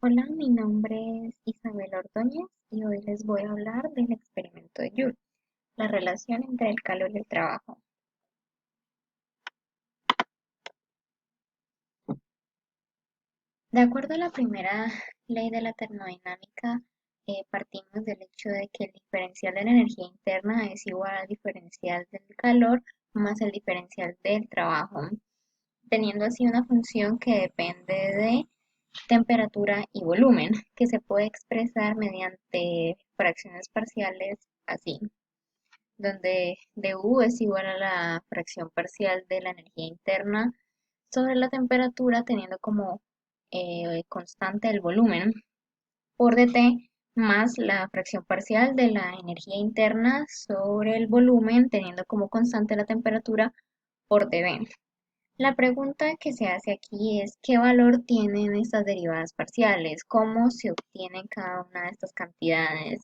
Hola, mi nombre es Isabel Ordóñez y hoy les voy a hablar del experimento de Joule, la relación entre el calor y el trabajo. De acuerdo a la primera ley de la termodinámica, partimos del hecho de que el diferencial de la energía interna es igual al diferencial del calor más el diferencial del trabajo, teniendo así una función que depende de temperatura y volumen, que se puede expresar mediante fracciones parciales así, donde dU es igual a la fracción parcial de la energía interna sobre la temperatura, teniendo como constante el volumen por dt más la fracción parcial de la energía interna sobre el volumen, teniendo como constante la temperatura por dB. La pregunta que se hace aquí es ¿qué valor tienen estas derivadas parciales? ¿Cómo se obtienen cada una de estas cantidades?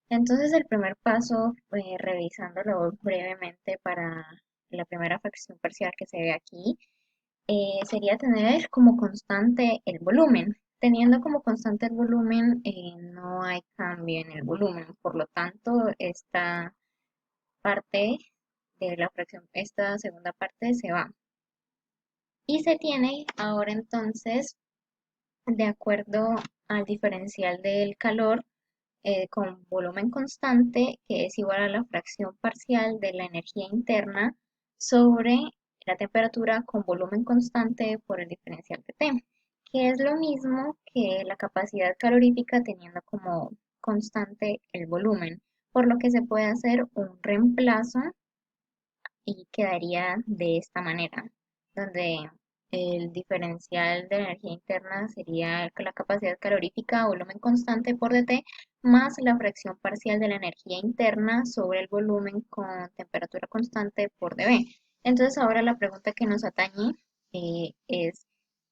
Entonces el primer paso, revisándolo brevemente para la primera fracción parcial que se ve aquí, sería tener como constante el volumen. Teniendo como constante el volumen, no hay cambio en el volumen, por lo tanto, esta parte de la fracción, esta segunda parte se va. Y se tiene ahora entonces, de acuerdo al diferencial del calor, con volumen constante, que es igual a la fracción parcial de la energía interna sobre la temperatura con volumen constante por el diferencial de T, que es lo mismo que la capacidad calorífica teniendo como constante el volumen, por lo que se puede hacer un reemplazo y quedaría de esta manera, donde el diferencial de la energía interna sería la capacidad calorífica, volumen constante por dt, más la fracción parcial de la energía interna sobre el volumen con temperatura constante por dB. Entonces ahora la pregunta que nos atañe es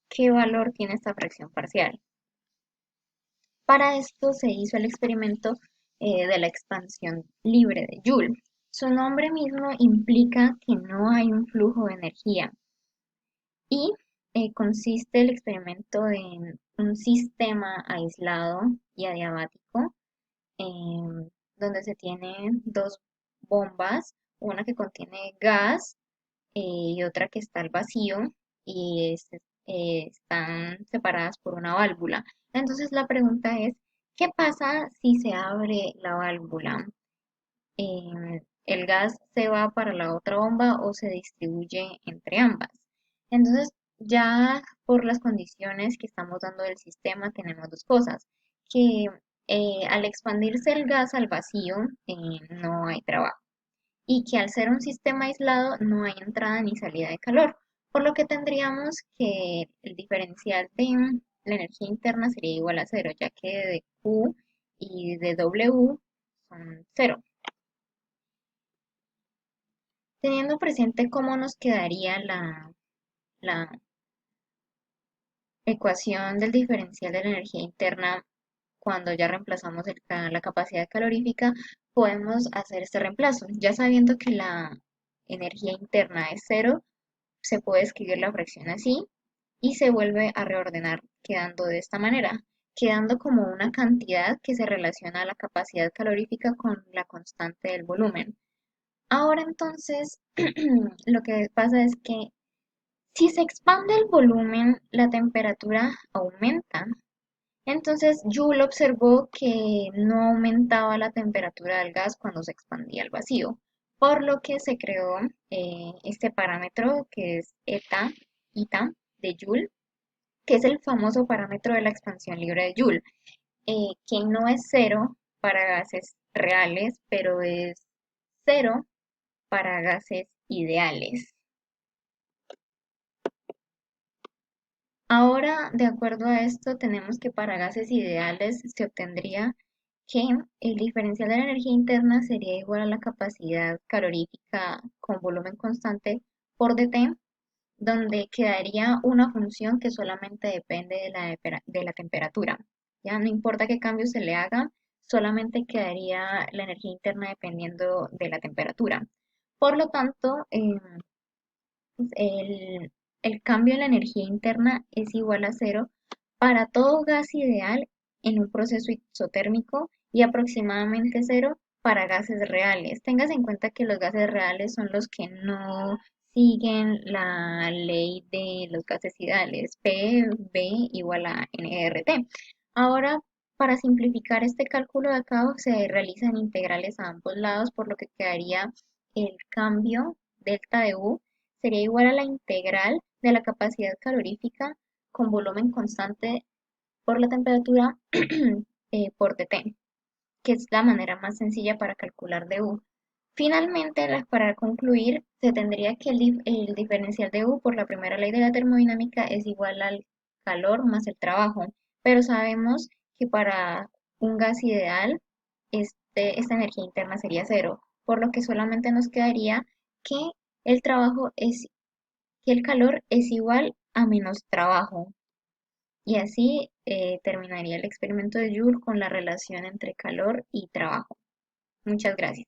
¿qué valor tiene esta fracción parcial? Para esto se hizo el experimento de la expansión libre de Joule. Su nombre mismo implica que no hay un flujo de energía y consiste el experimento en un sistema aislado y adiabático donde se tienen dos bombas, una que contiene gas y otra que está al vacío y están separadas por una válvula. Entonces la pregunta es, ¿qué pasa si se abre la válvula? ¿El gas se va para la otra bomba o se distribuye entre ambas? Entonces ya por las condiciones que estamos dando del sistema tenemos dos cosas, que al expandirse el gas al vacío no hay trabajo y que al ser un sistema aislado no hay entrada ni salida de calor, por lo que tendríamos que el diferencial de la energía interna sería igual a cero, ya que de Q y de W son cero. Teniendo presente cómo nos quedaría la ecuación del diferencial de la energía interna cuando ya reemplazamos la capacidad calorífica, podemos hacer este reemplazo. Ya sabiendo que la energía interna es cero, se puede escribir la fracción así y se vuelve a reordenar quedando de esta manera, quedando como una cantidad que se relaciona a la capacidad calorífica con la constante del volumen. Ahora entonces, lo que pasa es que si se expande el volumen, la temperatura aumenta. Entonces, Joule observó que no aumentaba la temperatura del gas cuando se expandía el vacío, por lo que se creó este parámetro que es eta de Joule, que es el famoso parámetro de la expansión libre de Joule, que no es cero para gases reales, pero es cero para gases ideales. Ahora, de acuerdo a esto, tenemos que para gases ideales se obtendría que el diferencial de la energía interna sería igual a la capacidad calorífica con volumen constante por dt, donde quedaría una función que solamente depende de la temperatura. Ya no importa qué cambio se le haga, solamente quedaría la energía interna dependiendo de la temperatura. Por lo tanto, el, el cambio en la energía interna es igual a cero para todo gas ideal en un proceso isotérmico y aproximadamente cero para gases reales. Tengas en cuenta que los gases reales son los que no siguen la ley de los gases ideales, P, B igual a nRT. Ahora, para simplificar este cálculo de acá, se realizan integrales a ambos lados, por lo que quedaría el cambio delta de U sería igual a la integral de la capacidad calorífica con volumen constante por la temperatura por dT, que es la manera más sencilla para calcular dU. Finalmente, para concluir, se tendría que el diferencial de U por la primera ley de la termodinámica es igual al calor más el trabajo, pero sabemos que para un gas ideal esta energía interna sería cero, por lo que solamente nos quedaría que el trabajo es, que el calor es igual a menos trabajo. Y así terminaría el experimento de Joule con la relación entre calor y trabajo. Muchas gracias.